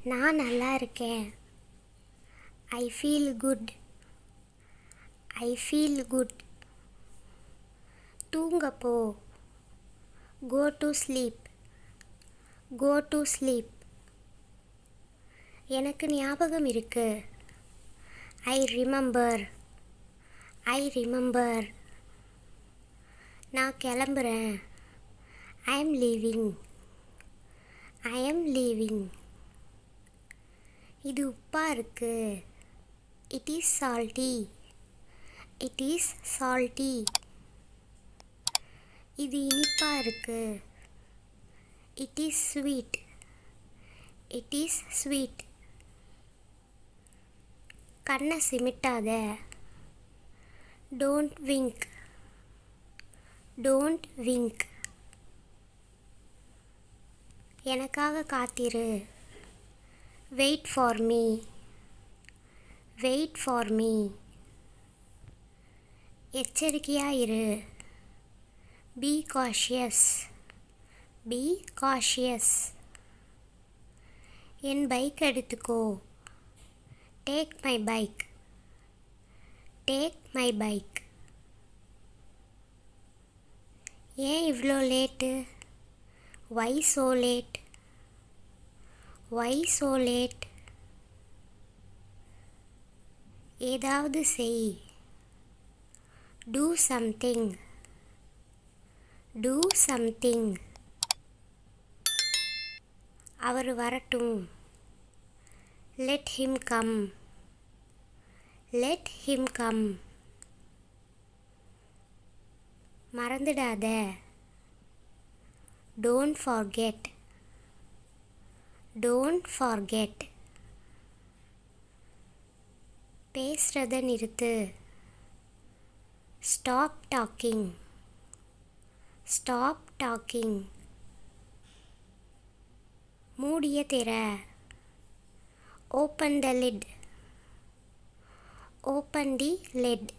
நான் நல்லா இருக்கேன். I feel good. I feel good. தூங்கப்போ. Go to sleep. Go to sleep. எனக்கு ஞாபகம் இருக்கு. I remember. I remember. நான் கிளம்புறேன். I am leaving. I am leaving. இது உப்பா இருக்கு. It is salty. It is salty. இது இனிப்பா இருக்கு. It is sweet. It is sweet. கண்ணை சிமிட்டாத. Don't wink. Don't wink. எனக்காக காத்திரு. Wait for me. Wait for me. எச்சரிக்கையாக இரு. Be cautious. Be cautious. N bike எடுத்துக்கோ. Take my bike. Take my bike. ஏன் இவ்வளோ late? Why so late? Why so late? ஏதாவது செய். Do something. Do something. அவர் வரட்டும். Let him come. Let him come. மறந்துடாத. Don't forget. Don't forget. பேசுறத நிறுத்து. Stop talking. Stop talking. மூடிய திற. Open the lid. Open the lid.